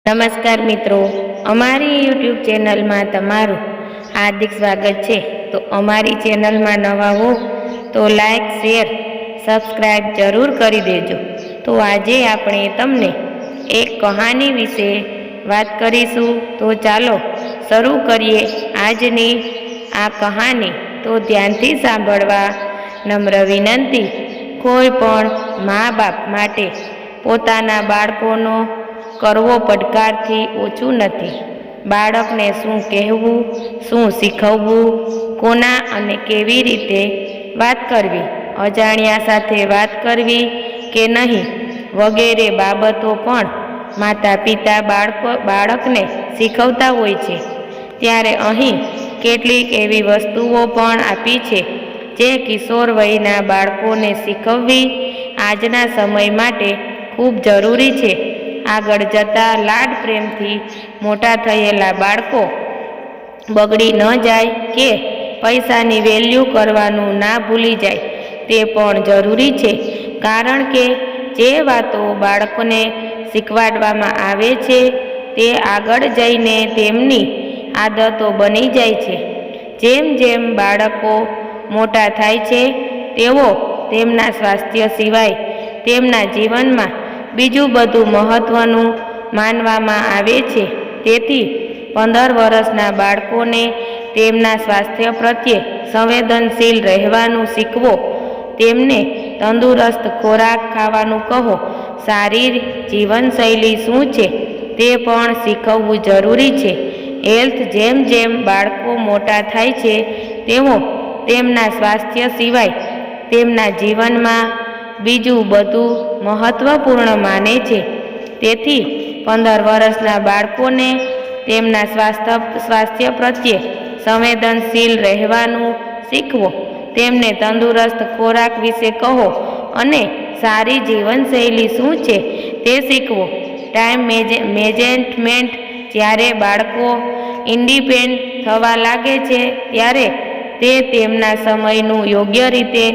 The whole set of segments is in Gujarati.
નમસ્કાર મિત્રો, અમારી યુટ્યુબ ચેનલમાં તમારું હાર્દિક સ્વાગત છે। તો અમારી ચેનલમાં નવા હો તો લાઈક, શેર, સબસ્ક્રાઈબ જરૂર કરી દેજો। તો આજે આપણે તમને એક કહાની વિશે વાત કરીશું। તો ચાલો શરૂ કરીએ આજની આ કહાની। તો ધ્યાનથી સાંભળવા નમ્ર વિનંતી। કોઈ પણ મા બાપ માટે પોતાના બાળકોનો કરવો પડકારથી ઓછું નથી। બાળકને શું કહેવું, શું શીખવવું, કોના અને કેવી રીતે વાત કરવી, અજાણ્યા સાથે વાત કરવી કે નહીં વગેરે બાબતો પણ માતા પિતા બાળકને શીખવતા હોય છે। ત્યારે અહીં કેટલીક એવી વસ્તુઓ પણ આપી છે જે કિશોર વયના બાળકોને શીખવવી આજના સમય માટે ખૂબ જરૂરી છે। આગળ જતાં લાડ પ્રેમથી મોટા થયેલા બાળકો બગડી ન જાય કે પૈસાની વેલ્યુ કરવાનું ના ભૂલી જાય તે પણ જરૂરી છે। કારણ કે જે વાતો બાળકોને શીખવાડવામાં આવે છે તે આગળ જઈને તેમની આદતો બની જાય છે। જેમ જેમ બાળકો મોટા થાય છે તેઓ તેમના સ્વાસ્થ્ય સિવાય તેમના જીવનમાં બીજું બધું મહત્ત્વનું માનવામાં આવે છે। તેથી 15 વર્ષના બાળકોને તેમના સ્વાસ્થ્ય પ્રત્યે સંવેદનશીલ રહેવાનું શીખવો, તેમને તંદુરસ્ત ખોરાક ખાવાનું કહો, સારી જીવનશૈલી શું છે તે પણ શીખવવું જરૂરી છે। હેલ્થ જેમ જેમ બાળકો મોટા થાય છે તેઓ તેમના સ્વાસ્થ્ય સિવાય તેમના જીવનમાં બીજું બધું મહત્ત્વપૂર્ણ માને છે। તેથી 15 વર્ષના બાળકોને તેમના સ્વાસ્થ્ય પ્રત્યે સંવેદનશીલ રહેવાનું શીખવો, તેમને તંદુરસ્ત ખોરાક વિશે કહો અને સારી જીવનશૈલી શું છે તે શીખવો। ટાઈમ મેનેજમેન્ટ જ્યારે બાળકો ઇન્ડિપેન્ડન્ટ થવા લાગે છે ત્યારે તે તેમના સમયનું યોગ્ય રીતે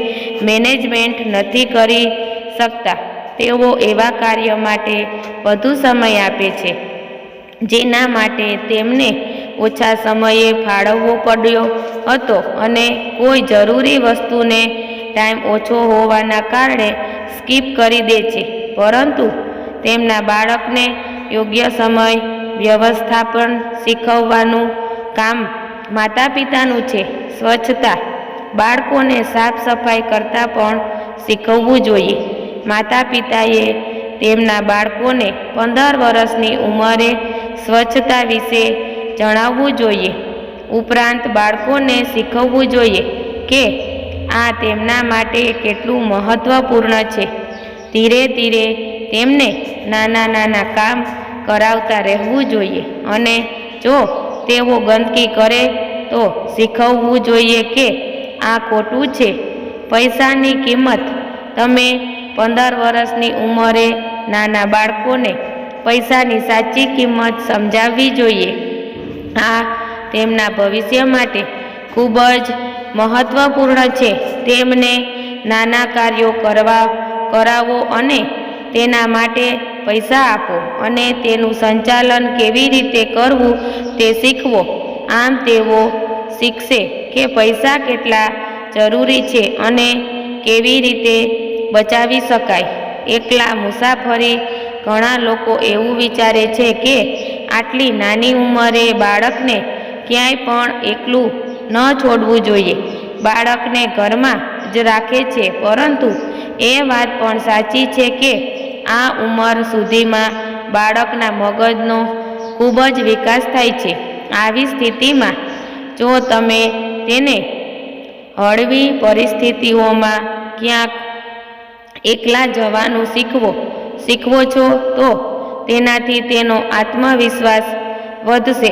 મેનેજમેન્ટ નથી કરી શકતા। તેઓ એવા કાર્ય માટે વધુ સમય આપે છે જેના માટે તેમને ઓછા સમયે ફાળવવો પડ્યો હતો અને કોઈ જરૂરી વસ્તુને ટાઈમ ઓછો હોવાના કારણે સ્કીપ કરી દે છે। પરંતુ તેમના બાળકને યોગ્ય સમય વ્યવસ્થાપન શીખવવાનું કામ માતા પિતાનું છે। સ્વચ્છતા બાળકોને સાફ સફાઈ કરતાં પણ શીખવવું જોઈએ। માતા પિતાએ તેમના બાળકોને 15 વર્ષની ઉંમરે સ્વચ્છતા વિશે જણાવવું જોઈએ। ઉપરાંત બાળકોને શીખવવું જોઈએ કે આ તેમના માટે કેટલું મહત્ત્વપૂર્ણ છે। ધીરે ધીરે તેમને નાના નાના કામ કરાવતા રહેવું જોઈએ અને જો તેઓ ગંદકી કરે તો શીખવવું જોઈએ કે આ ખોટું છે। પૈસાની કિંમત તમે 15 વર્ષની ઉંમરે નાના બાળકોને પૈસાની સાચી કિંમત સમજાવવી જોઈએ। આ તેમના ભવિષ્ય માટે ખૂબ જ મહત્ત્વપૂર્ણ છે। તેમને નાના કાર્યો કરાવો અને તેના માટે પૈસા આપો અને તેનું સંચાલન કેવી રીતે કરવું તે શીખવો। આમ તેઓ શીખશે કે પૈસા કેટલા જરૂરી છે અને કેવી રીતે બચાવી શકાય। એકલા મુસાફરી ઘણા લોકો એવું વિચારે છે કે આટલી નાની ઉંમરે બાળકને ક્યાંય પણ એકલું ન છોડવું જોઈએ। બાળકને ઘરમાં જ રાખે છે પરંતુ એ વાત પણ સાચી છે કે આ ઉંમર સુધીમાં બાળકના મગજનો ખૂબ જ વિકાસ થાય છે। આવી સ્થિતિમાં જો તમે તેને હળવી પરિસ્થિતિઓમાં ક્યાંક એકલા જવાનું શીખવો છો તો તેનાથી તેનો આત્મવિશ્વાસ વધશે